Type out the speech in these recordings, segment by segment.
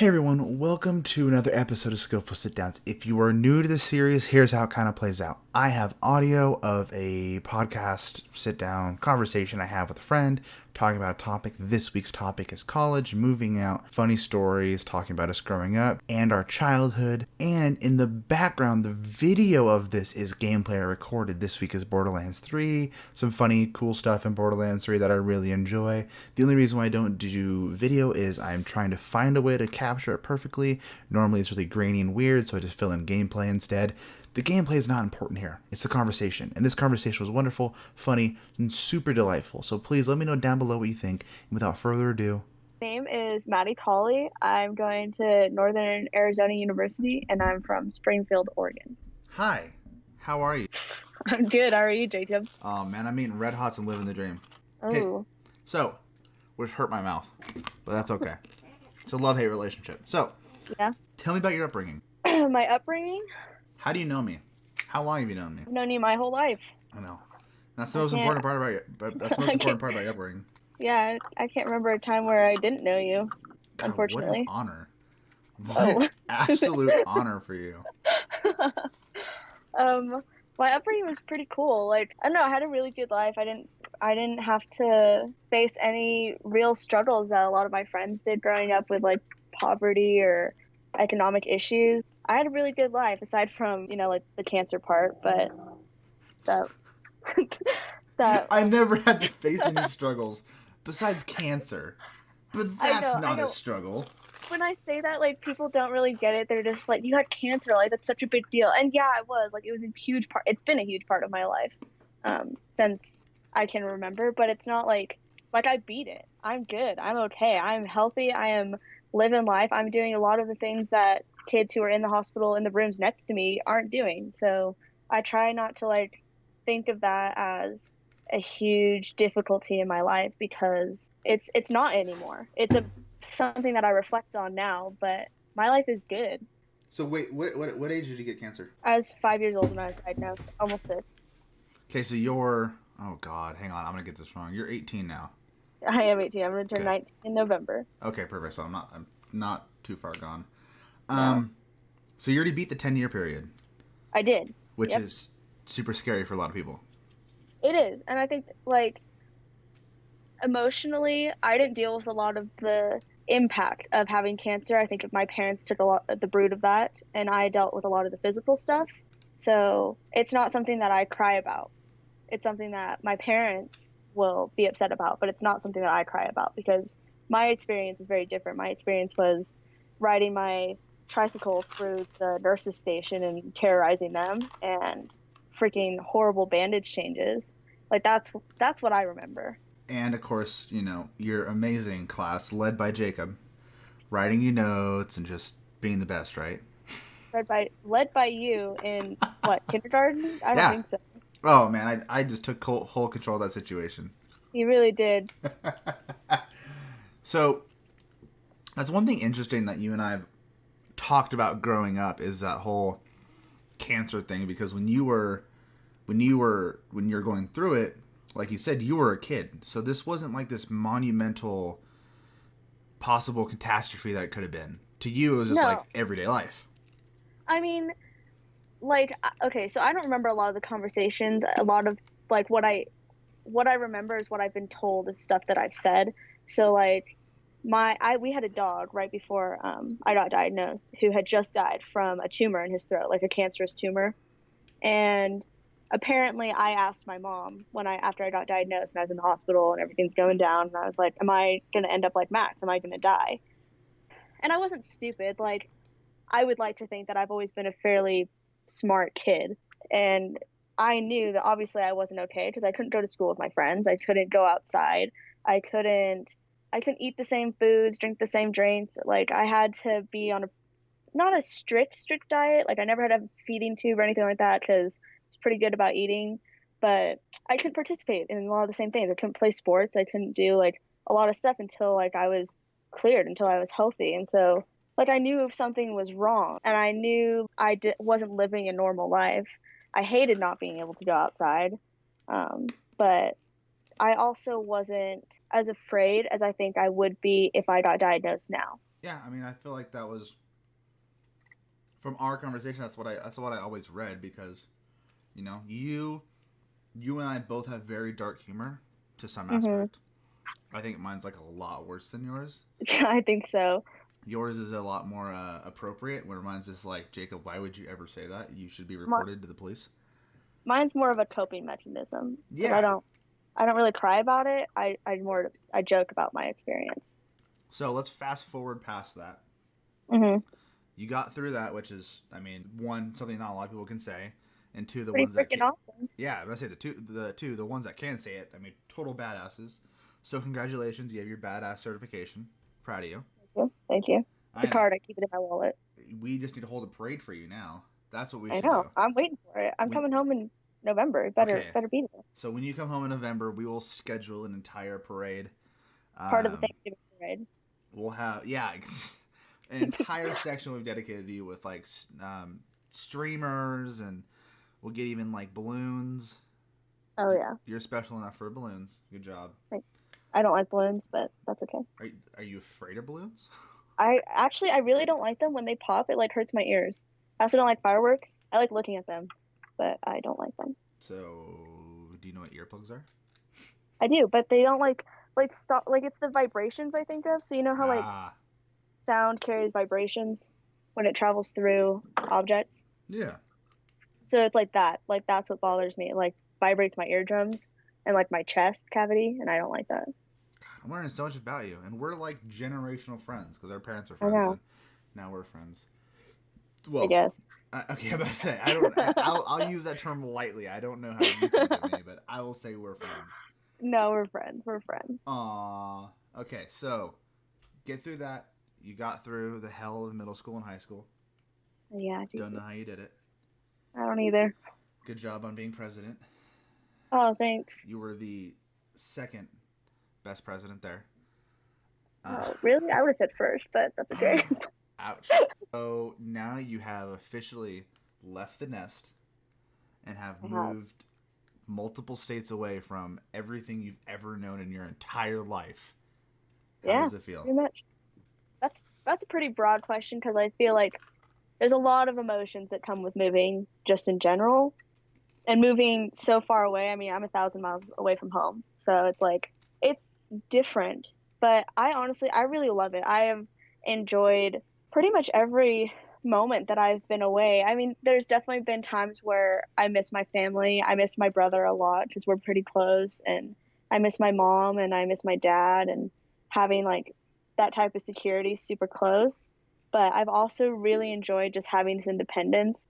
Hey everyone, welcome to another episode of Skillful Sit-Downs. If you are new to this series, here's how it kind of plays out. I have audio of a podcast sit-down conversation I have with a friend talking about a topic. This week's topic is college, moving out, funny stories, talking about us growing up, and our childhood. And in the background, the video of this is gameplay I recorded. This week is Borderlands 3, some funny, cool stuff in Borderlands 3 that I really enjoy. The only reason why I don't do video is I'm trying to find a way to capture it perfectly. Normally it's really grainy and weird, so I just fill in gameplay instead. The gameplay is not important here. It's the conversation. And this conversation was wonderful, funny, and super delightful. So please let me know down below what you think. And without further ado, My name is Maddie. I'm going to Northern Arizona University, and I'm from Springfield, Oregon. hi. How are you? I'm good. How are you, Jacob? Oh man, I'm eating Red Hots and living the dream. Oh, Hey, so, which hurt my mouth, but that's okay. It's a love-hate relationship. So, yeah. tell me about your upbringing. My upbringing? How do you know me? How long have you known me? I've known you my whole life. I know. That's the most important part about it. But that's the most important part about your upbringing. Yeah, I can't remember a time where I didn't know you, God, unfortunately. what an honor. What an absolute honor for you. My upbringing was pretty cool. Like, I don't know, I had a really good life. I didn't have to face any real struggles that a lot of my friends did growing up with, like, poverty or economic issues. I had a really good life aside from, like the cancer part, but that that I never had to face any struggles besides cancer. But that's I not know. a struggle. When I say that, like, people don't really get it. They're just like, you had cancer, like, that's such a big deal. And yeah, it was. Like, it was a huge part. It's been a huge part of my life since I can remember. But it's not like I beat it. I'm good. I'm okay. I'm healthy. I am living life. I'm doing a lot of the things that kids who are in the hospital in the rooms next to me aren't doing. So I try not to, like, think of that as a huge difficulty in my life, because it's not anymore. It's something that I reflect on now, but my life is good. So wait, what age did you get cancer? I was 5 years old when I was diagnosed, almost 6. Okay, so you're, oh God, hang on, I'm gonna get this wrong. You're 18 now. I am 18. I'm going to turn Okay. 19 in November. Okay, perfect. So I'm not too far gone. No, So you already beat the 10-year period, I did. which Yep. is super scary for a lot of people. It is. And I think, like, emotionally, I didn't deal with a lot of the impact of having cancer. I think if my parents took a lot of the brood of that, and I dealt with a lot of the physical stuff. So it's not something that I cry about. It's something that my parents will be upset about, but it's not something that I cry about, because my experience is very different. My experience was riding my tricycle through the nurses' station and terrorizing them, and freaking horrible bandage changes. Like, that's what I remember. And of course, your amazing class led by Jacob, writing you notes and just being the best, right? Led by you in what, kindergarten? I don't Yeah. think so. Oh man, I just took whole control of that situation. You really did. So that's one thing interesting that you and I have talked about growing up, is that whole cancer thing. Because when you're going through it, like you said, you were a kid, so this wasn't like this monumental possible catastrophe that it could have been. To you, it was just No. like everyday life. I mean, like, okay, so I don't remember a lot of the conversations. A lot of, like, what I remember is what I've been told, is stuff that I've said. So, like, we had a dog right before I got diagnosed, who had just died from a tumor in his throat, like a cancerous tumor. And apparently I asked my mom after I got diagnosed and I was in the hospital and everything's going down, and I was like, am I going to end up like Max? Am I going to die? And I wasn't stupid. Like, I would like to think that I've always been a fairly smart kid. And I knew that obviously I wasn't okay, because I couldn't go to school with my friends. I couldn't go outside. I couldn't eat the same foods, drink the same drinks. Like, I had to be on not a strict diet. Like, I never had a feeding tube or anything like that, because I was pretty good about eating. But I couldn't participate in a lot of the same things. I couldn't play sports. I couldn't do, like, a lot of stuff until, like, I was cleared, until I was healthy. And so, like, I knew if something was wrong, and I knew wasn't living a normal life. I hated not being able to go outside. But I also wasn't as afraid as I think I would be if I got diagnosed now. Yeah, I mean, I feel like that was from our conversation. That's what I always read because, you and I both have very dark humor to some Mhm. aspect. I think mine's like a lot worse than yours. I think so. Yours is a lot more appropriate, where mine's just like, Jacob, why would you ever say that? You should be Mi- reported to the police. Mine's more of a coping mechanism because Yeah. I don't really cry about it. I joke about my experience. So let's fast forward past that. Mhm. You got through that, which is, I mean, one, something not a lot of people can say, and two, the Pretty ones that freaking can. awesome. Yeah, let's say the ones that can say it. I mean, total badasses. So congratulations, you have your badass certification. Proud of you. Thank you. Thank you. It's a I know. card. I keep it in my wallet. We just need to hold a parade for you now. That's what we I should know. do. I'm waiting for it. I'm When coming home in November. Better Okay, better be there. so when you come home in November, we will schedule an entire parade. Part of the Um, Thanksgiving parade. we'll have an entire section we've dedicated to you with like streamers, and we'll get even like balloons. Oh yeah. You're special enough for balloons. Good job. I don't like balloons, but that's okay. Are you afraid of balloons? I really don't like them when they pop. It like hurts my ears. I also don't like fireworks. I like looking at them, but I don't like them. So, do you know what earplugs are? I do, but they don't like stop like it's the vibrations I think of. So you know how like Ah, sound carries vibrations when it travels through objects. yeah. So it's like that. Like that's what bothers me. It like vibrates my eardrums and like my chest cavity, and I don't like that. I'm learning so much about you, and we're like generational friends because our parents are I friends, know. and now we're friends. I Well, guess. okay, I'm about to say I don't. I'll use that term lightly. I don't know how you think of me, but I will say we're friends. No, we're friends. We're friends. Aww. Okay, so get through that. You got through the hell of middle school and high school. Yeah, Don't know Jesus. how you did it. I don't either. Good job on being president. Oh, thanks. You were the second best president there. Uh, Oh, really? I would have said first, but that's okay. ouch. So now you have officially left the nest and have I have. moved multiple states away from everything you've ever known in your entire life. How Yeah, does it feel? pretty much. That's a pretty broad question because I feel like there's a lot of emotions that come with moving just in general. And moving so far away, I mean, I'm 1,000 miles away from home. So it's like it's different. But I really love it. I have enjoyed pretty much every moment that I've been away. I mean, there's definitely been times where I miss my family. I miss my brother a lot because we're pretty close, and I miss my mom and I miss my dad, and having like that type of security super close. But I've also really enjoyed just having this independence,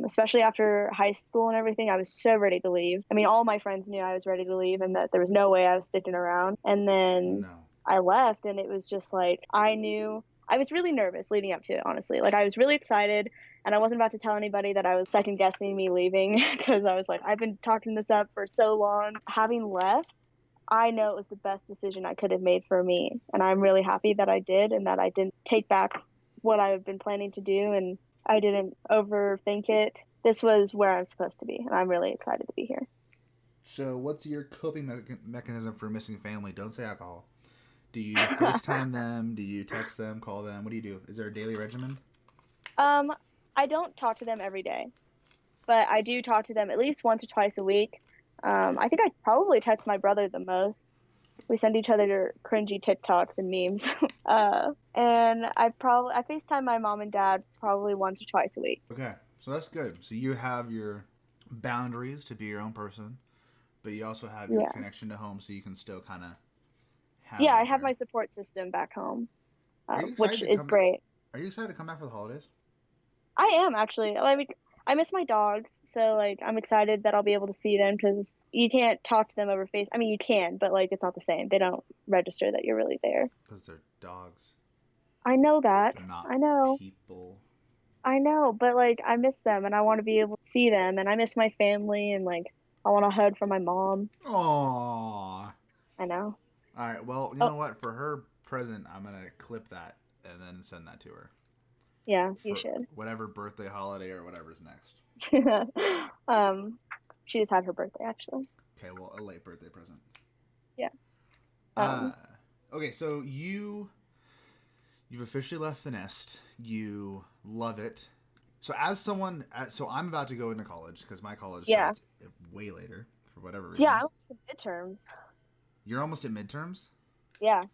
especially after high school and everything. I was so ready to leave. I mean, all my friends knew I was ready to leave and that there was no way I was sticking around. And then No. I left, and it was just like I knew I was really nervous leading up to it, honestly. Like I was really excited, and I wasn't about to tell anybody that I was second guessing me leaving because I was like, I've been talking this up for so long. Having left, I know it was the best decision I could have made for me. And I'm really happy that I did and that I didn't take back what I've been planning to do and I didn't overthink it. This was where I'm supposed to be, and I'm really excited to be here. So, what's your coping mechanism for missing family? Don't say alcohol. Do you FaceTime them? Do you text them? Call them? What do you do? Is there a daily regimen? um, I don't talk to them every day, but I do talk to them at least once or twice a week. I think I probably text my brother the most. We send each other cringy TikToks and memes. And I FaceTime my mom and dad probably once or twice a week. Okay, so that's good. So you have your boundaries to be your own person, but you also have your Yeah. connection to home, so you can still kind of have Yeah, I that have my there. support system back home, Are you excited which to is come back? great. Are you excited to come back for the holidays? I am actually. I mean, I miss my dogs, so like I'm excited that I'll be able to see them because you can't talk to them over face. I mean, you can, but like it's not the same. They don't register that you're really there. Because they're dogs. I know that. They're not I know. people. I know, but like I miss them and I want to be able to see them and I miss my family and like I want a hug from my mom. Aww. I know. All right. Well, you Oh, know what? For her present, I'm gonna clip that and then send that to her yeah, you for should. whatever birthday, holiday, or whatever's next. um, she just had her birthday actually. Okay. Well, a late birthday present. Yeah. Uh. Okay. So you You've officially left the nest. You love it. So so I'm about to go into college because my college Yeah. starts way later for whatever Yeah, reason. I went to midterms. You're almost at midterms. Yeah.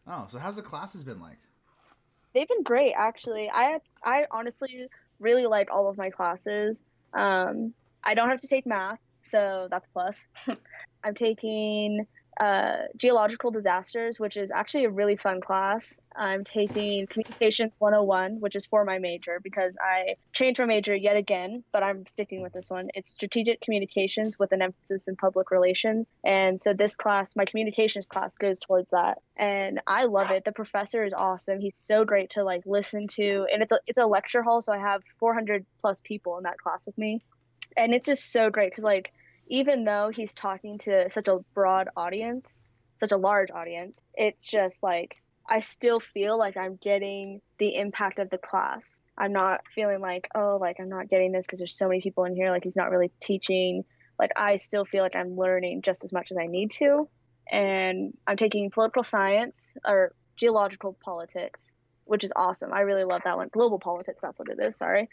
Oh, so how's the classes been like? They've been great, actually. I honestly really like all of my classes. I don't have to take math, so that's a plus. I'm taking geological disasters, which is actually a really fun class. I'm taking communications 101, which is for my major because I changed my major yet again, but I'm sticking with this one. It's strategic communications with an emphasis in public relations. And so this class, my communications class, goes towards that. And I love it. The professor is awesome. He's so great to like listen to. And it's a lecture hall, so I have 400 plus people in that class with me. And it's just so great because like even though he's talking to such a broad audience, such a large audience, it's just like I still feel like I'm getting the impact of the class. I'm not feeling like, oh, like I'm not getting this because there's so many people in here, like he's not really teaching. Like I still feel like I'm learning just as much as I need to. And I'm taking political science or geological politics, which is awesome. I really love that one. Global politics, that's what it is, sorry.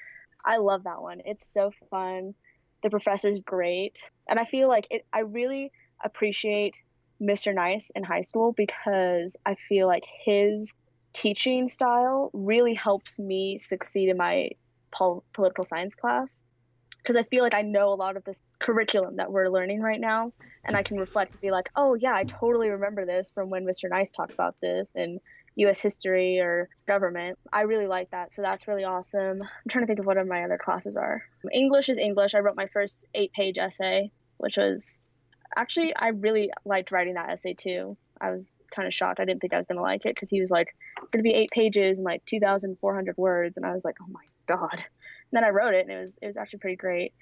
I love that one. It's so fun. The professor's great. And I feel like I really appreciate Mr. Nice in high school because I feel like his teaching style really helps me succeed in my political science class. Because I feel like I know a lot of this curriculum that we're learning right now, and I can reflect and be like, oh, yeah, I totally remember this from when Mr. Nice talked about this in US history or government. I really like that. So that's really awesome. I'm trying to think of what my other classes are. English is English. I wrote my first 8-page essay, which was actually, I really liked writing that essay too. I was kind of shocked. I didn't think I was going to like it because he was like, it's going to be 8 pages and like 2,400 words. And I was like, oh my God. And then I wrote it and it was actually pretty great.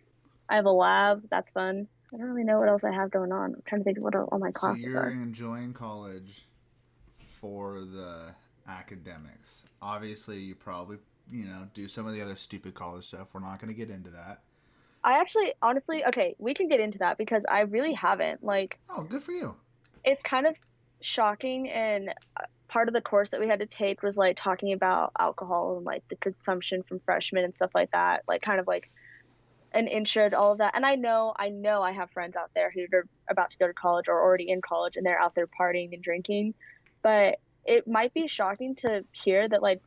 I have a lab. That's fun. I don't really know what else I have going on. I'm trying to think of what all my So classes you're are. enjoying college for the academics. Obviously, you probably, do some of the other stupid college stuff. We're not going to get into that. I actually, honestly, okay, we can get into that because I really haven't. Like, Oh, good for you. it's kind of shocking. And part of the course that we had to take was like talking about alcohol and like the consumption from freshmen and stuff like that. Like, kind of like an intro to all of that. And I know I have friends out there who are about to go to college or already in college and they're out there partying and drinking. But it might be shocking to hear that like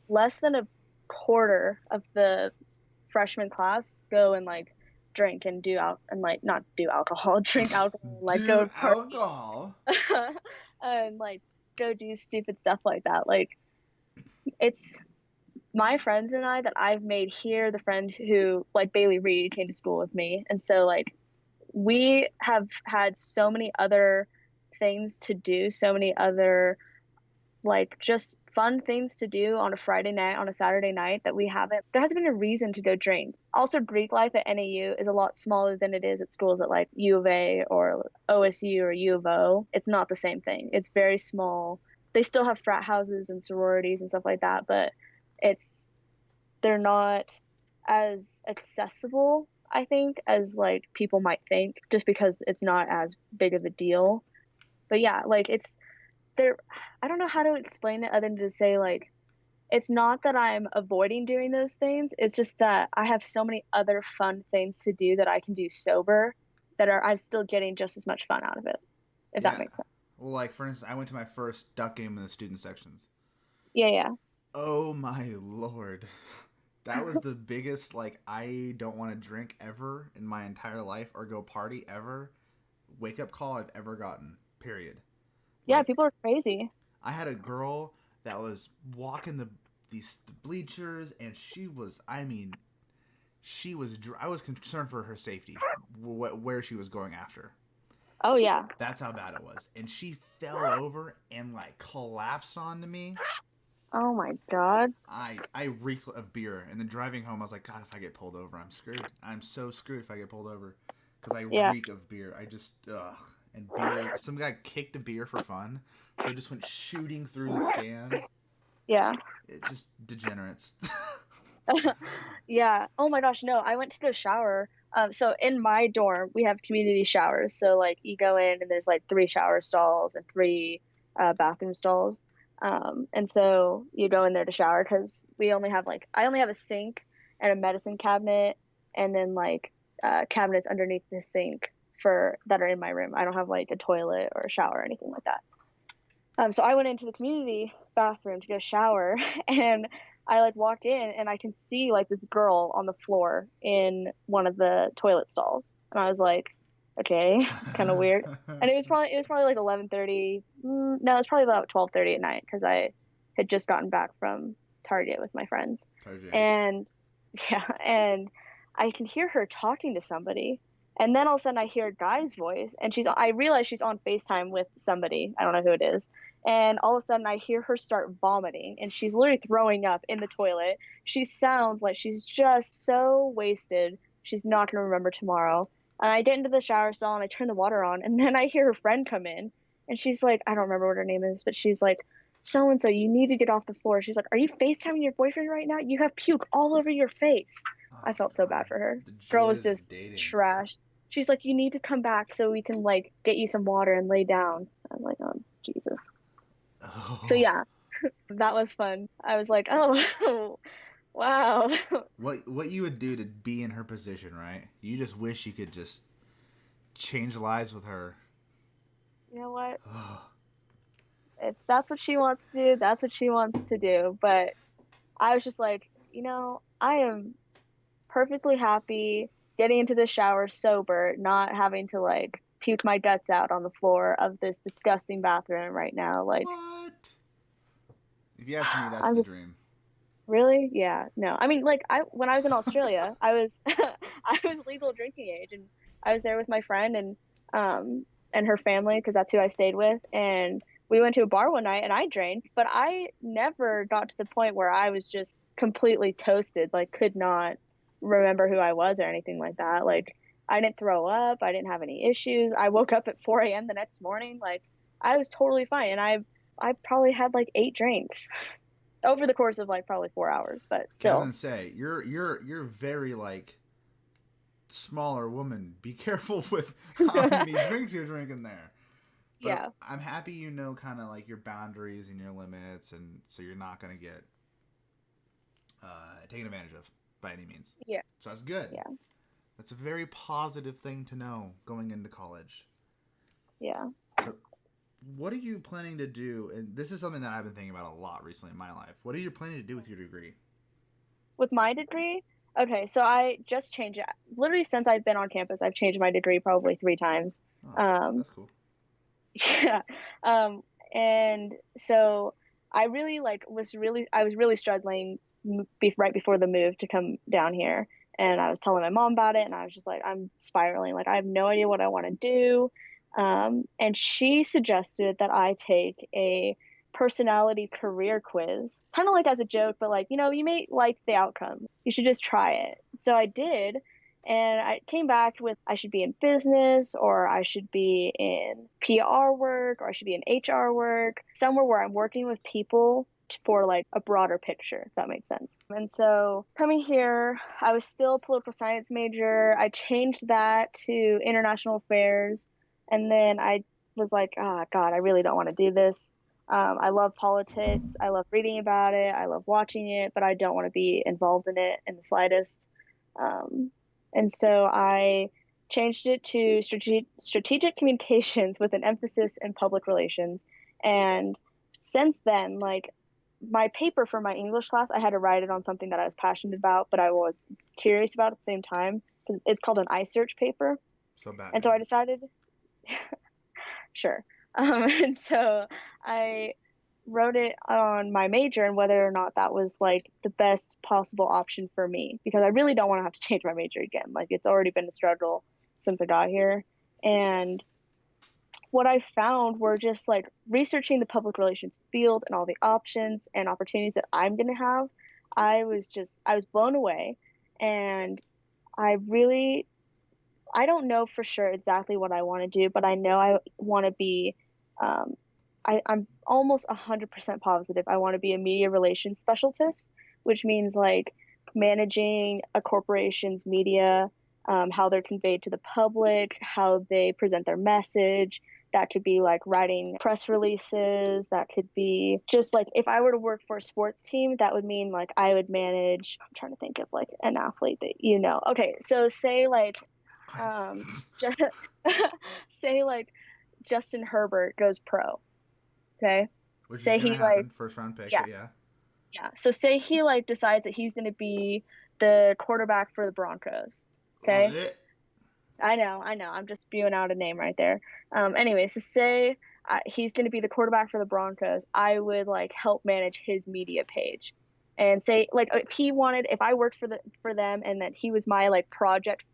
less than a quarter of the freshman class go and like drink and do out and like not do alcohol, drink alcohol, and, like Do go party alcohol. and like go do stupid stuff like that. Like it's my friends and I that I've made here, the friend who like Bailey Reed came to school with me. And so like we have had so many other things to do, so many other like just fun things to do on a Friday night, on a Saturday night that we haven't. There hasn't been a reason to go drink. Also, Greek life at NAU is a lot smaller than it is at schools at like U of A or OSU or U of O. It's not the same thing. It's very small. They still have frat houses and sororities and stuff like that, but it's they're not as accessible, I think, as like people might think, just because it's not as big of a deal. But yeah, like it's there. I don't know how to explain it other than to say like it's not that I'm avoiding doing those things. It's just that I have so many other fun things to do that I can do sober that are I'm still getting just as much fun out of it, if that Yeah. makes sense. Well, like, for instance, I went to my first duck game in the student sections. Yeah, yeah. Oh, my Lord. That was the biggest, like, I don't want to drink ever in my entire life or go party ever wake up call I've ever gotten. Period. Yeah, Like, people are crazy. I had a girl that was walking the bleachers, and she was, I mean, I was concerned for her safety, where she was going after. Oh yeah. That's how bad it was. And she fell over and like collapsed onto me. Oh my God. I reeked of beer, and then driving home, I was like, God, if I get pulled over, I'm screwed. I'm so screwed if I get pulled over, because I Yeah. reek of beer. I just ugh. And beer. Some guy kicked a beer for fun, so it just went shooting through the stand. Yeah. It just degenerates. Yeah. Oh my gosh, no. I went to the shower. So in my dorm, we have community showers. So like you go in and there's like 3 shower stalls and 3 bathroom stalls. And so you go in there to shower because I only have a sink and a medicine cabinet, and then like cabinets underneath the sink for that are in my room. I don't have like a toilet or a shower or anything like that. So I went into the community bathroom to go shower, and I like walked in and I can see like this girl on the floor in one of the toilet stalls, and I was like, okay, it's kind of weird. And it was probably like 11:30. No, it was probably about 12:30 at night because I had just gotten back from Target with my friends, Target. and yeah, and I can hear her talking to somebody. And then all of a sudden I hear a guy's voice, and I realize she's on FaceTime with somebody. I don't know who it is. And all of a sudden I hear her start vomiting, and she's literally throwing up in the toilet. She sounds like she's just so wasted. She's not going to remember tomorrow. And I get into the shower stall and I turn the water on, and then I hear her friend come in, and she's like, I don't remember what her name is, but she's like, so and so, you need to get off the floor. She's like, are you FaceTiming your boyfriend right now? You have puke all over your face. I Oh felt so bad God. for her. The Girl was joys of just dating. trashed. She's like, you need to come back so we can like get you some water and lay down. I'm like, oh Jesus. So Oh. yeah, that was fun. I was like, oh wow. What you would do to be in her position, right? You just wish you could just change lives with her. You know what? If that's what she wants to do, that's what she wants to do. But I was just like, I am perfectly happy getting into the shower sober, not having to like puke my guts out on the floor of this disgusting bathroom right now. Like, What? If you ask me, that's I'm the just dream. really, yeah, no. I mean, like when I was in Australia, I was I was legal drinking age, and I was there with my friend and her family because that's who I stayed with, and we went to a bar one night and I drank, but I never got to the point where I was just completely toasted, like could not remember who I was or anything like that. Like I didn't throw up, I didn't have any issues. I woke up at 4 a.m. the next morning, like I was totally fine, and I probably had like 8 drinks over the course of like probably 4 hours, but I was still. gonna say you're very like smaller woman. Be careful with how many drinks you're drinking there. But Yeah, I'm happy you know kind of like your boundaries and your limits, and so you're not gonna get taken advantage of by any means. yeah, So that's good. yeah, That's a very positive thing to know going into college. yeah. So, what are you planning to do? And this is something that I've been thinking about a lot recently in my life. What are you planning to do with your degree? With my degree, okay, so I just changed it. Literally since I've been on campus, I've changed my degree probably 3 times. Oh, Um, that's cool. yeah. And so I was really struggling right before the move to come down here. And I was telling my mom about it, and I was just like, I'm spiraling. Like, I have no idea what I want to do. And she suggested that I take a personality career quiz, kind of like as a joke, but like, you may like the outcome. You should just try it. So I did. And I came back with I should be in business, or I should be in PR work, or I should be in HR work, somewhere where I'm working with people for like a broader picture, if that makes sense. And so coming here, I was still a political science major. I changed that to international affairs. And then I was like, oh, God, I really don't want to do this. I love politics. I love reading about it. I love watching it, but I don't want to be involved in it in the slightest. Um, and so I changed it to strategic communications with an emphasis in public relations. And since then, like my paper for my English class, I had to write it on something that I was passionate about, but I was curious about at the same time. It's called an iSearch paper. So And so I Batman. decided, sure. And so I wrote it on my major and whether or not that was like the best possible option for me because I really don't want to have to change my major again. Like it's already been a struggle since I got here. And what I found were just like researching the public relations field and all the options and opportunities that I'm going to have. I was blown away. And I really, I don't know for sure exactly what I want to do, but I know I want to be, um, I'm almost 100% positive I want to be a media relations specialist, which means like managing a corporation's media, how they're conveyed to the public, how they present their message, That could be like writing press releases. That could be just like if I were to work for a sports team, that would mean like I would manage. I'm trying to think of like an athlete that you know. Okay, so say like just, say like Justin Herbert goes pro. Okay, Which is say gonna he like happen, first round pick, yeah but yeah. yeah. So say he like decides that he's going to be the quarterback for the Broncos. Okay. Blech. I know. I'm just spewing out a name right there. Anyway, so say he's going to be the quarterback for the Broncos. I would like help manage his media page, and say like if I worked for them, and that he was my like project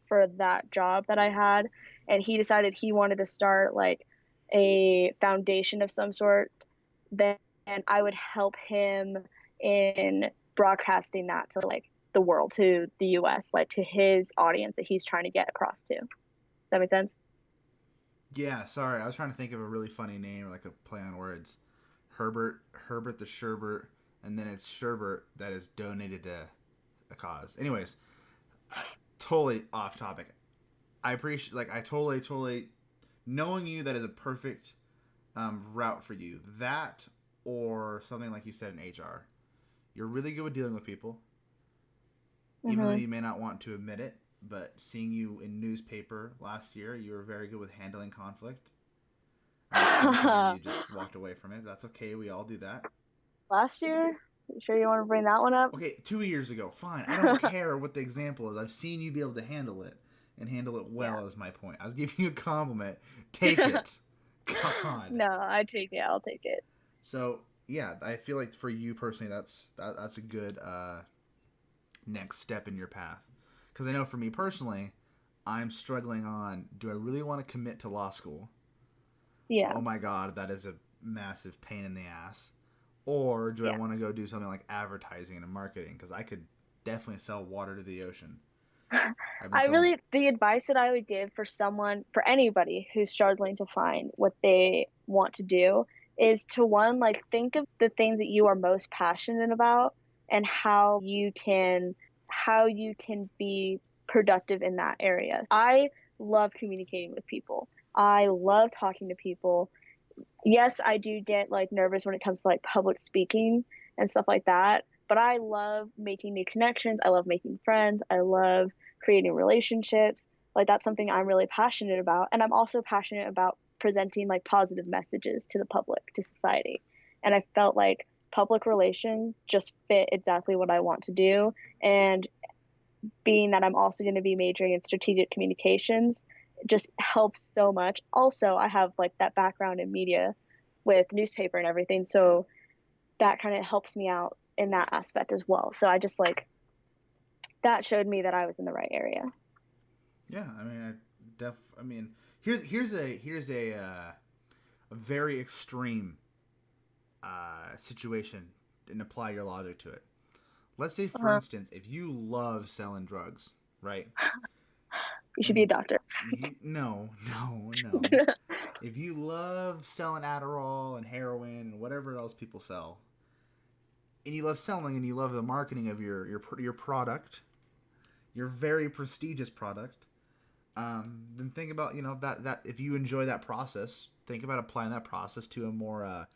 for that job that I had, and he decided he wanted to start like a foundation of some sort, then I would help him in broadcasting that to like the world, to the US, like to his audience that he's trying to get across to. Does that make sense? Yeah, sorry. I was trying to think of a really funny name, like a play on words. Herbert the Sherbert, and then it's Sherbert that is donated to a cause. Anyways, totally off topic. I appreciate, like, I totally, knowing you, that is a perfect route for you. That or something like you said in HR. You're really good with dealing with people, even though you may not want to admit it. But seeing you in newspaper last year, you were very good with handling conflict. Sometime you just walked away from it. That's okay. We all do that. Last year? You sure you want to bring that one up? Okay, 2 years ago. Fine. I don't care what the example is. I've seen you be able to handle it, and handle it well, is my point. I was giving you a compliment. Take it. God. No, I take it. I'll take it. So, yeah, I feel like for you personally, that's a good next step in your path. Because I know for me personally, I'm struggling on, do I really want to commit to law school? Yeah. Oh my God, that is a massive pain in the ass. Or do I want to go do something like advertising and marketing? Because I could definitely sell water to the ocean. The advice that I would give for anybody who's struggling to find what they want to do is to one, like think of the things that you are most passionate about and how you can be productive in that area. I love communicating with people. I love talking to people. Yes, I do get like nervous when it comes to like public speaking and stuff like that, but I love making new connections. I love making friends. I love creating relationships. Like that's something I'm really passionate about, and I'm also passionate about presenting like positive messages to the public, to society. And I felt like public relations just fit exactly what I want to do. And being that I'm also going to be majoring in strategic communications just helps so much. Also, I have like that background in media with newspaper and everything, so that kind of helps me out in that aspect as well. So I just like that showed me that I was in the right area. Yeah, I mean, I mean, here's a very extreme situation, and apply your logic to it. Let's say, for instance, if you love selling drugs, right? You should be a doctor. No. If you love selling Adderall and heroin and whatever else people sell, and you love selling and you love the marketing of your product, your very prestigious product, then think about that if you enjoy that process, think about applying that process to a more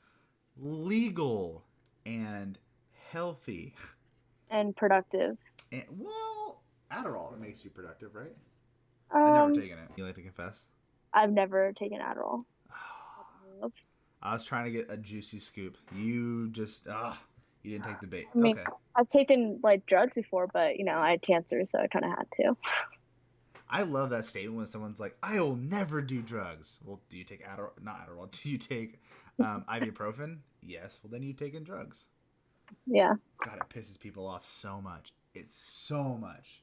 legal and healthy And productive. and well Adderall, it makes you productive, right? I've never Um, taken it. You like to confess? I've never taken Adderall. I was trying to get a juicy scoop. You just you didn't take the bait. I mean, Okay. I've taken like drugs before, but I had cancer, so I kind of had to. I love that statement when someone's like, "I will never do drugs." Well, do you take Adderall? Not Adderall. Do you take ibuprofen? Yes. Well, then you've taken drugs. Yeah. God, it pisses people off so much. It's so much.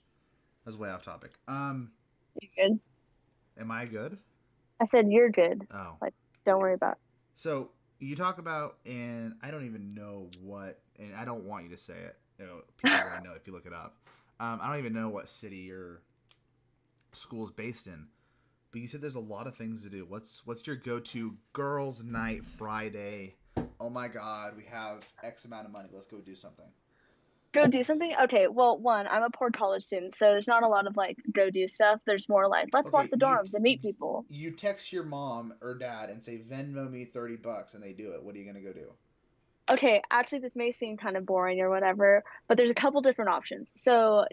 That's way off topic. You're good. Am I good? I said you're good. Oh. Like, don't worry about it. So you talk about, and I don't even know what, and I don't want you to say it. People are gonna know if you look it up. I don't even know what city your school is based in, but you said there's a lot of things to do. What's your go-to girls' night Friday? Oh my God, we have X amount of money. Let's go do something. Go do something? Okay, well, one, I'm a poor college student, so there's not a lot of like go do stuff. There's more like let's walk Okay, the dorms and meet people. you text your mom or dad and say Venmo me $30 and they do it. What are you gonna go do? Okay, actually, this may seem kind of boring or whatever, but there's a couple different options. So,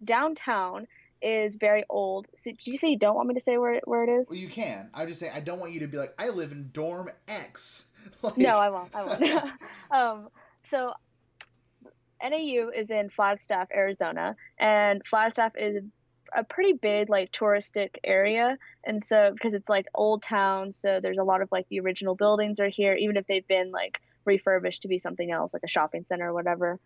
downtown is very old. So, did you say you don't want me to say where it is? Well, you can. I'm just saying I don't want you to be like I live in dorm X. No, like, I won't. I won't. um, so NAU is in Flagstaff, Arizona, and Flagstaff is a pretty big like touristic area. And so because it's like old town, so there's a lot of like the original buildings are here, even if they've been like refurbished to be something else, like a shopping center or whatever.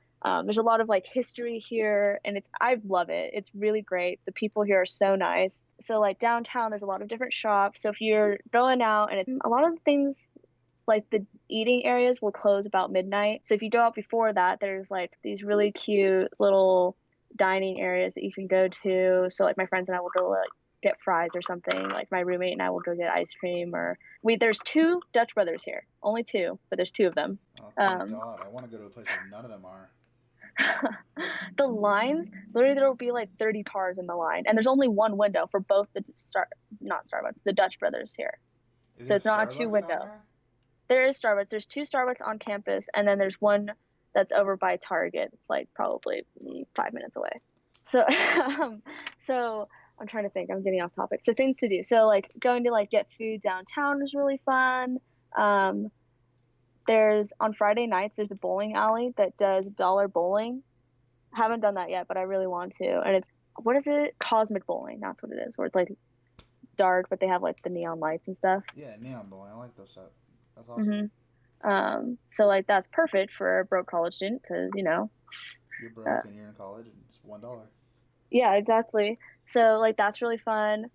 There's a lot of like history here, and I love it. It's really great. The people here are so nice. So like downtown, there's a lot of different shops. So if you're going out, and a lot of things like the eating areas will close about midnight. So if you go out before that, there's like these really cute little dining areas that you can go to. So like my friends and I will go like get fries or something. Like my roommate and I will go get ice cream or there's two Dutch Brothers here. Only two, but there's two of them. oh, thank God. I want to go to a place where none of them are. The lines, literally there will be like 30 cars in the line and there's only one window for both not Starbucks, the Dutch Brothers here. Is So there it's not a two Starbucks down window. there? There is Starbucks. There's two Starbucks on campus, and then there's one that's over by Target. It's like probably 5 minutes away. So, so I'm trying to think. I'm getting off topic. So things to do. So like going to like get food downtown is really fun. Um, there's on Friday nights there's a bowling alley that does dollar bowling. Haven't done that yet, but I really want to. And it's what is it? Cosmic bowling. That's what it is. Where it's like dark, but they have like the neon lights and stuff. Yeah, neon bowling. I like those stuff. That's awesome. hmm so like that's perfect for a broke college student because You're uh, broke and you're in college and it's $1. yeah, exactly. So like that's really fun.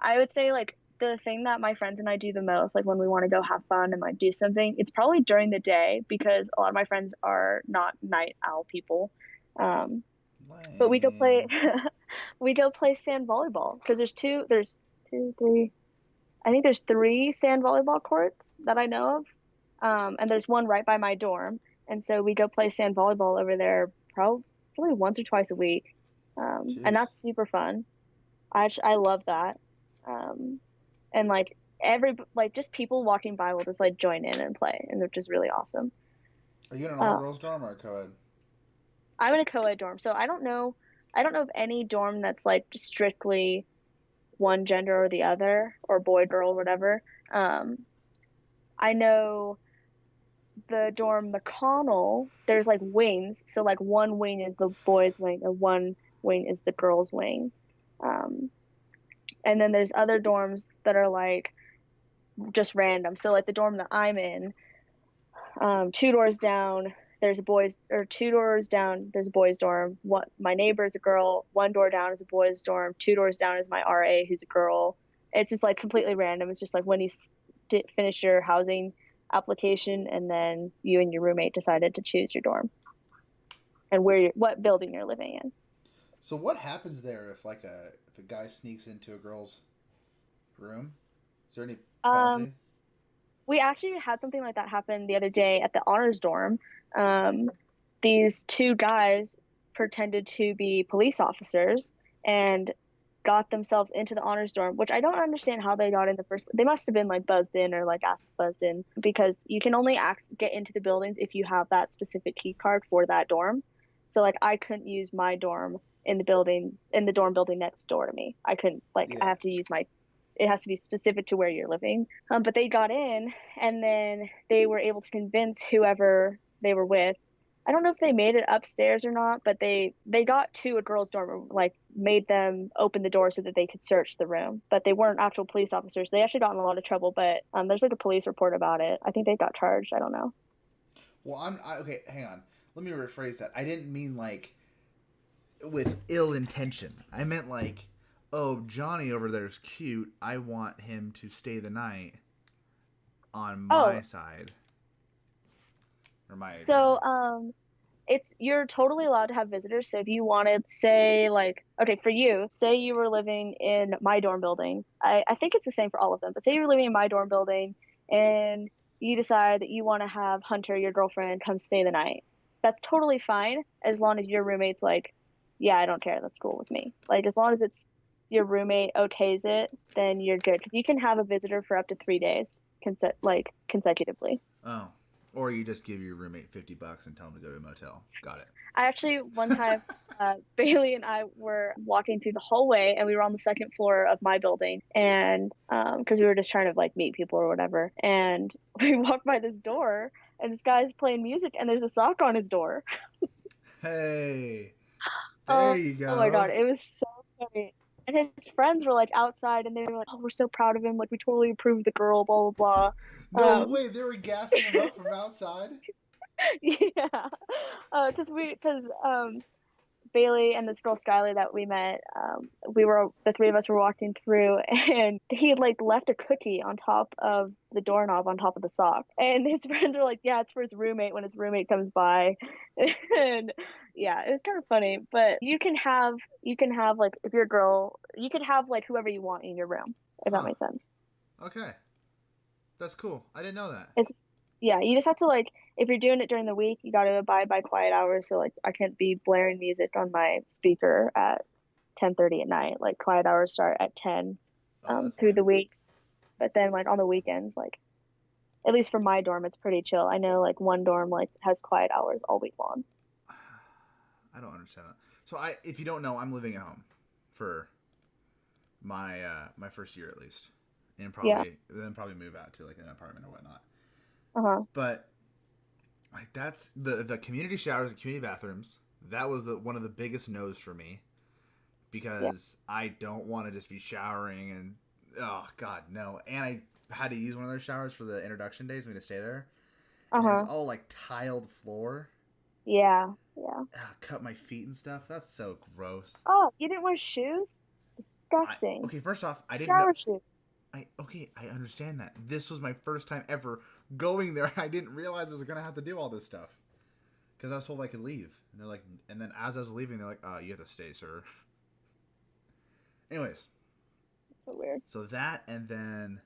I would say like the thing that my friends and I do the most, like when we want to go have fun and like do something, it's probably during the day because a lot of my friends are not night owl people. Um, but we go play, Lame. we go play sand volleyball because there's two, three. I think there's three sand volleyball courts that I know of. And there's one right by my dorm. And so we go play sand volleyball over there probably once or twice a week. And Jeez. that's super fun. I love that. Um, and like just people walking by will just like join in and play, and they're just really awesome. Are you in an all Uh, girls dorm or a co-ed? I'm in a co-ed dorm, so I don't know of any dorm that's like strictly one gender or the other, or boy, girl, whatever. Um, I know the dorm McConnell, there's like wings. So like one wing is the boys' wing and one wing is the girls' wing. Um, and then there's other dorms that are like just random. So like the dorm that I'm in, two doors down, there's a boys or two doors down, there's a boys' dorm. What my neighbor is a girl. One door down is a boys' dorm. Two doors down is my RA, who's a girl. It's just like completely random. It's just like when you finish your housing application, and then you and your roommate decided to choose your dorm and what building you're living in. So what happens there if a guy sneaks into a girl's room? Is there any Um, penalty? we actually had something like that happen the other day at the honors dorm. Um, these two guys pretended to be police officers and got themselves into the honors dorm, which I don't understand how they got in the first. They must have been like buzzed in or like asked buzzed in because you can only get into the buildings if you have that specific key card for that dorm. So like I couldn't use my dorm in the dorm building next door to me. I couldn't like I Yeah. have to use my it has to be specific to where you're living. But they got in and then they were able to convince whoever they were with. I don't know if they made it upstairs or not, but they got to a girls' dorm, like made them open the door so that they could search the room. But they weren't actual police officers. They actually got in a lot of trouble, but there's like a police report about it. I think they got charged. I don't know. Well, okay. Hang on. Let me rephrase that. I didn't mean like with ill intention. I meant like, oh, Johnny over there's cute. I want him to stay the night on my Oh, side or my so dorm. you're totally allowed to have visitors. So if you wanted, say, like, okay, for you, say you were living in my dorm building. I think it's the same for all of them, but say you're living in my dorm building and you decide that you want to have Hunter, your girlfriend, come stay the night. that's totally fine as long as your roommate's like, yeah, I don't care. That's cool with me. Like as long as it's your roommate okays it, then you're good. Because you can have a visitor for up to 3 days, consecutively. Oh, or you just give your roommate $50 and tell him to go to a motel. Got it. I actually one time Bailey and I were walking through the hallway and we were on the second floor of my building and because we were just trying to like meet people or whatever and we walked by this door and this guy's playing music and there's a sock on his door. Hey, there Oh, you oh my God, go. it was so funny. And his friends were like outside and they were like, "Oh, we're so proud of him. Like we totally approved the girl, blah blah No blah." way, they were gassing him up from outside. Yeah, because Bailey and this girl Skylar that we met, the three of us were walking through, and he had like left a cookie on top of the doorknob on top of the sock, and his friends were like, "Yeah, it's for his roommate when his roommate comes by," and yeah, it was kind of funny. But you can have like if you're a girl, you could have like whoever you want in your room, if that Huh. makes sense. Okay. That's cool. I didn't know that. It's yeah, you just have to like if you're doing it during the week, you got to abide by quiet hours. So like I can't be blaring music on my speaker at 10:30 at night. Like quiet hours start at 10 Oh, that's through lame. the week. But then like on the weekends, like at least for my dorm, it's pretty chill. I know like one dorm like has quiet hours all week long. I don't understand that. So if you don't know, I'm living at home for my first year at least, and Yeah. probably move out to like an apartment or whatnot. Uh-huh. But like that's the community showers and community bathrooms. That was the one of the biggest no's for me Yeah. because I don't want to just be showering and oh god no. And I had to use one of those showers for the introduction days. I mean to stay there, and it's Uh-huh. all like tiled floor. Yeah. Yeah. Cut my feet and stuff. That's so gross. Oh, you didn't wear shoes? Disgusting. Okay, first off, I didn't know. Shower shoes. I understand that. This was my first time ever going there. I didn't realize I was gonna have to do all this stuff because I was told I could leave, and they're like, and then as I was leaving, they're like, you have to stay, sir." Anyways, So weird. so that and then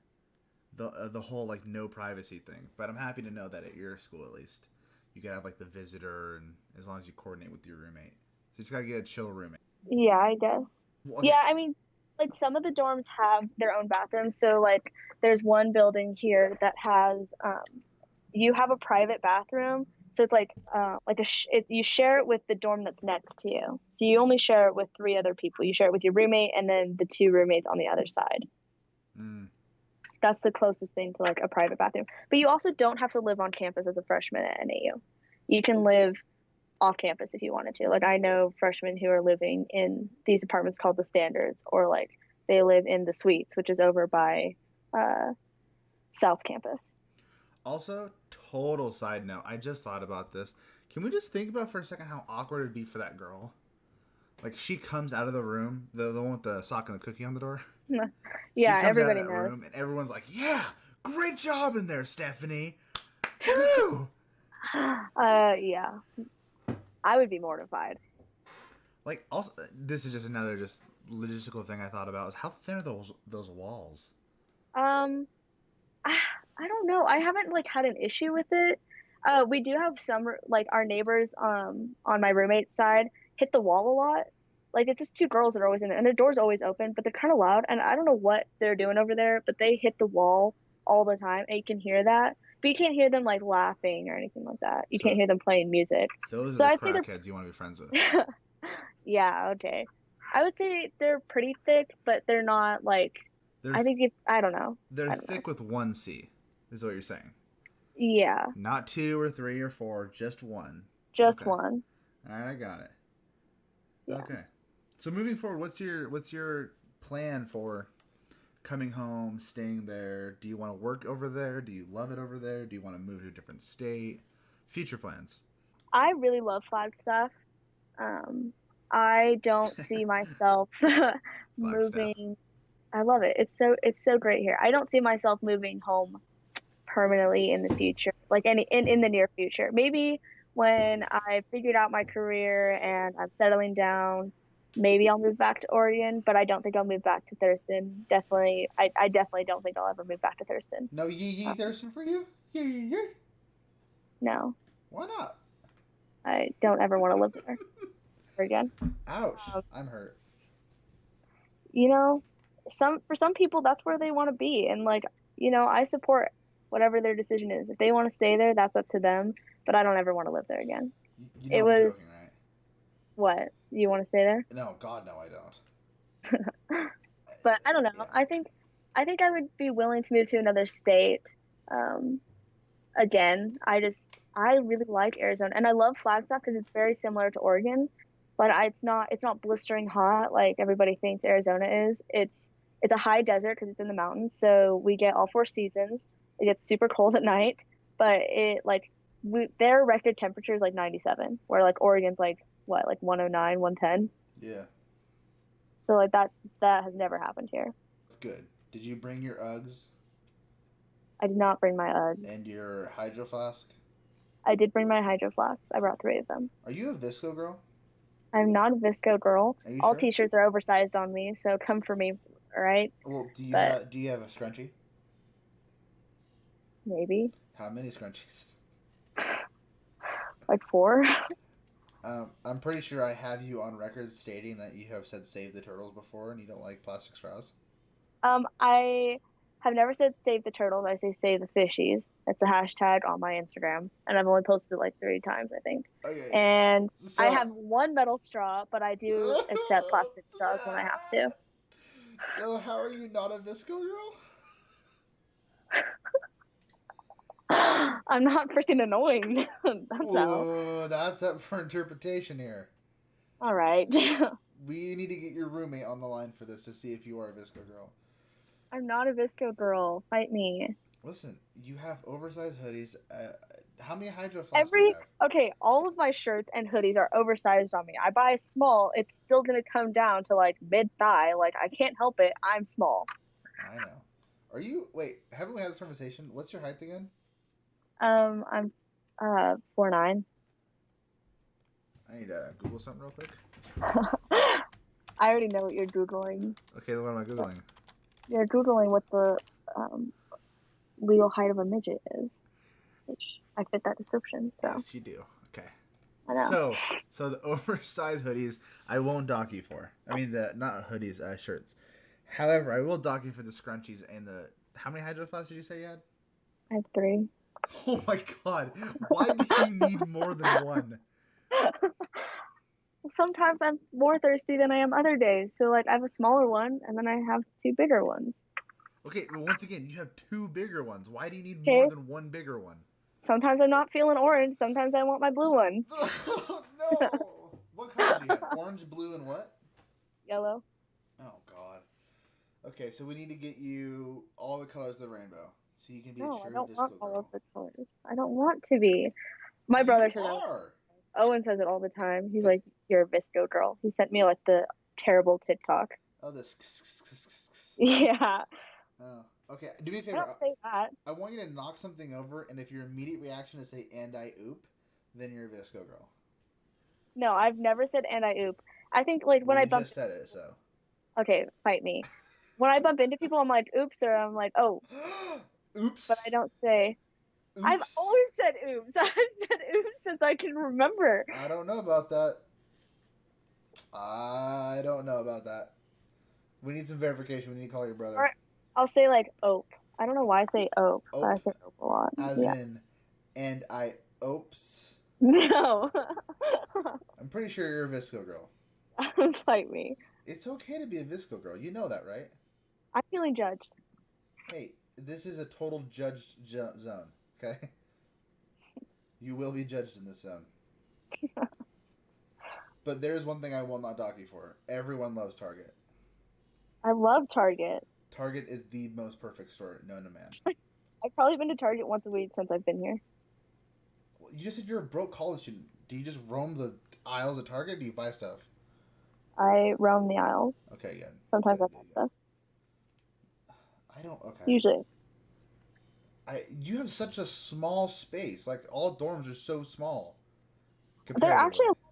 the whole like no privacy thing. But I'm happy to know that at your school at least you can have like the visitor, and as long as you coordinate with your roommate, so you just gotta get a chill roommate. Yeah, I guess. Well, okay. Yeah, I mean, like some of the dorms have their own bathrooms. So like there's one building here that has you have a private bathroom. So it's like you share it with the dorm that's next to you. So you only share it with three other people. You share it with your roommate and then the two roommates on the other side. Mm. That's the closest thing to like a private bathroom. But you also don't have to live on campus as a freshman at NAU. You can live off campus if you wanted to. Like I know freshmen who are living in these apartments called the Standards, or like they live in the Suites, which is over by South Campus. Also, total side note, I just thought about this. Can we just think about for a second how awkward it'd be for that girl? Like she comes out of the room, the one with the sock and the cookie on the door. She Yeah, comes out of everybody that room knows. and everyone's like, "Yeah, great job in there, Stephanie." Woo! Yeah, I would be mortified. Like also, this is just another just logistical thing I thought about is how thin are those walls? Um, I, I don't know. I haven't like had an issue with it. We do have some like our neighbors on my roommate's side hit the wall a lot. Like it's just two girls that are always in there, and their door's always open, but they're kind of loud, and I don't know what they're doing over there, but they hit the wall all the time, and you can hear that, but you can't hear them like laughing or anything like that. You can't So hear them playing music. those are So the I'd say crackheads you want to be friends with. they're, yeah, okay. I would say they're pretty thick, but they're not like They're I think if I don't know. they're I don't know. thick with one C, is what you're saying. Yeah, Not two or three or four, just one. just Okay. one. All right, I got it. Yeah. Okay. So moving forward, what's your plan for coming home, staying there? Do you want to work over there? Do you love it over there? Do you want to move to a different state? Future plans. I really love Flagstaff. Um, I don't see myself Flagstaff. moving. I love it. It's so great here. I don't see myself moving home permanently in the future, like in the near future. Maybe when I figured out my career and I'm settling down, maybe I'll move back to Oregon, but I don't think I'll move back to Thurston. I definitely don't think I'll ever move back to Thurston. No yee yee Um, Thurston for you? Yee yee yee. no. Why not? I don't ever want to live there ever again. Ouch. Um, I'm hurt. you know, for some people that's where they want to be, and like, I support whatever their decision is. If they want to stay there, that's up to them. But I don't ever want to live there again. You It know I'm joking, was right? what you want to stay there, No, God, no, I don't. but I don't know. Yeah. I think I would be willing to move to another state. Um, Again, I really like Arizona, and I love Flagstaff because it's very similar to Oregon, but it's not blistering hot like everybody thinks Arizona is. It's a high desert because it's in the mountains, so we get all 4 seasons. It gets super cold at night, but their record temperature is like 97, where like Oregon's like what, like 109, 110. Yeah. So like that has never happened here. That's good. Did you bring your Uggs I did not bring my Uggs. and your hydro flask? I did bring my hydro flasks. I brought 3 of them. Are you a Visco girl? I'm not a Visco girl. Are you All sure? t-shirts are oversized on me, so come for me, all right? Well, But do you have a scrunchie? maybe How many scrunchies? like 4. I'm pretty sure I have you on record stating that you have said "save the turtles" before, and you don't like plastic straws. I have never said save the turtles. I say save the fishies. It's a hashtag on my Instagram, and I've only posted it like 3 times, I think. Okay, And I so have one metal straw, but I do accept plastic straws when I have to. so how are you not a Visco girl? I'm not freaking annoying. That's how. Whoa, that's up for interpretation here. All right. We need to get your roommate on the line for this to see if you are a Visco girl. I'm not a Visco girl. Fight me. Listen, you have oversized hoodies. How many hydro flasks do you have? Okay, all of my shirts and hoodies are oversized on me. I buy a small, it's still gonna come down to like mid thigh. Like I can't help it. I'm small. I know. Are you? Wait, haven't we had this conversation? What's your height again? I'm 4'9". I need to Google something real quick. I already know what you're Googling. Okay, what am I Googling? You're Googling what the legal height of a midget is, which I fit that description, so Yes, you do. Okay. I know. So the oversized hoodies, I won't dock you for. I mean, the not hoodies, shirts. However, I will dock you for the scrunchies and the. How many hydro flasks did you say you had? I have 3. Oh my god! Why do you need more than one? Sometimes I'm more thirsty than I am other days, so like I have a smaller one and then I have 2 bigger ones. Okay, well, once again, you have 2 bigger ones. Why do you need more Okay. than one bigger one? Sometimes I'm not feeling orange. Sometimes I want my blue one. No! What colors do you have? Orange, blue, and what? Yellow. Oh god. Okay, so we need to get you all the colors of the rainbow, so you can be a No, I true don't want Visco all of girl. the colors. I don't want to be. My brother You says that. are. Owen says it all the time. He's But- like, "You're a Visco girl." He sent me like the terrible TikTok. Oh, this. Yeah, Oh, okay. Do me a I favor. don't say that. I want you to knock something over, and if your immediate reaction is say "and I oop," then you're a Visco girl. No, I've never said "and I oop." I think like when Well, I you bump. just said it, so. Okay, fight me. When I bump into people, I'm like, "Oops," or I'm like, "Oh," but I Oops. don't say. I've Oops. always said "oops." I've said "oops" since I can remember. I don't know about that. I don't know about that. We need some verification. We need to call your brother. Or I'll say like "ope." I don't know why I say "ope," but I Ope. say "ope" a lot. As Yeah. in, and I oops. No. I'm pretty sure you're a Visco girl. Fight me. It's okay to be a Visco girl. You know that, right? I'm feeling judged. Hey, this is a total judged zone, okay? You will be judged in this zone. But there's one thing I will not dock you for. Everyone loves Target. I love Target. Target is the most perfect store known to man. I've probably been to Target once a week since I've been here. You just said you're a broke college student. Do you just roam the aisles at Target, or do you buy stuff? I roam the aisles. Okay, good. Sometimes Good, I buy stuff. I don't. Okay. Usually. You have such a small space. Like all dorms are so small. They're actually Comparatively.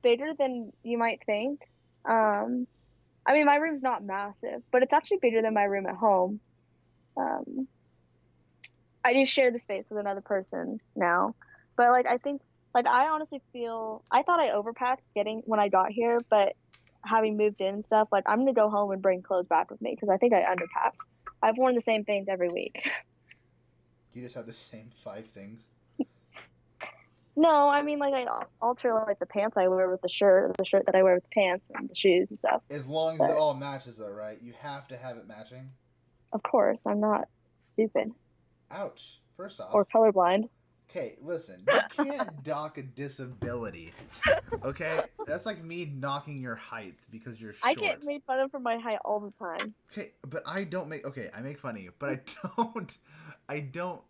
bigger than you might think. I mean, my room's not massive, but it's actually bigger than my room at home. Um, I do share the space with another person now, but like I think Like I honestly feel I thought I overpacked getting when I got here, but having moved in and stuff, like I'm gonna go home and bring clothes back with me because I think I underpacked. I've worn the same things every week. You just have the same 5 things. No, I mean like I alter like the pants I wear with the shirt that I wear with the pants and the shoes and stuff. As long as it But all matches, though, right? You have to have it matching. of course, I'm not stupid Ouch. First or off, colorblind. okay, listen, you can't dock a disability. Okay? That's like me knocking your height because you're I get short. made fun of for my height all the time. Okay, but I don't make okay, I make fun of you, but don't I don't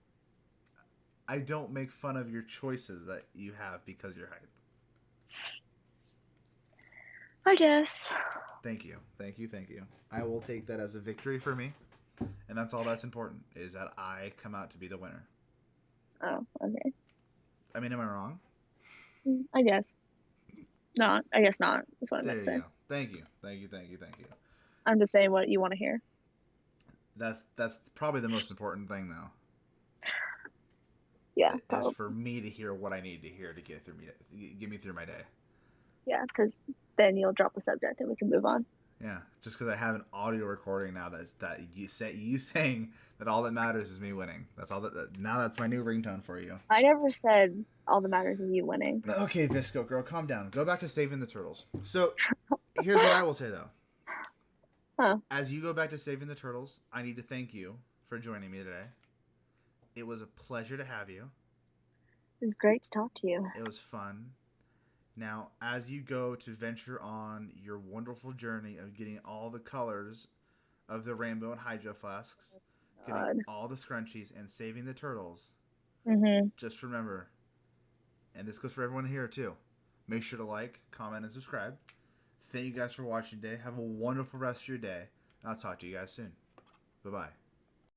I don't make fun of your choices that you have because of your height. I guess. Thank you. Thank you. Thank you. I will take that as a victory for me. And that's all that's important is that I come out to be the winner. Oh, okay. I mean, am I wrong? I guess. Not. I guess not. That's what I meant There to you say. go. Thank you. Thank you. Thank you. Thank you. I'm just saying what you want to hear. That's probably the most important thing though. Yeah, Is probably. for me to hear what I need to hear to get me through my day. Yeah, because then you'll drop the subject and we can move on. Yeah, just because I have an audio recording now that you saying that all that matters is me winning. That's all now that's my new ringtone for you. I never said all that matters is you winning. Okay, Visco girl, calm down. Go back to saving the turtles. So, here's what I will say though. Huh. As you go back to saving the turtles, I need to thank you for joining me today. It was a pleasure to have you. It was great to talk to you. It was fun. Now, as you go to venture on your wonderful journey of getting all the colors of the rainbow and hydro flasks, getting God. all the scrunchies, and saving the turtles, Mm-hmm. just remember, and this goes for everyone here too, make sure to like, comment, and subscribe. Thank you guys for watching today. Have a wonderful rest of your day. And I'll talk to you guys soon. Bye-bye.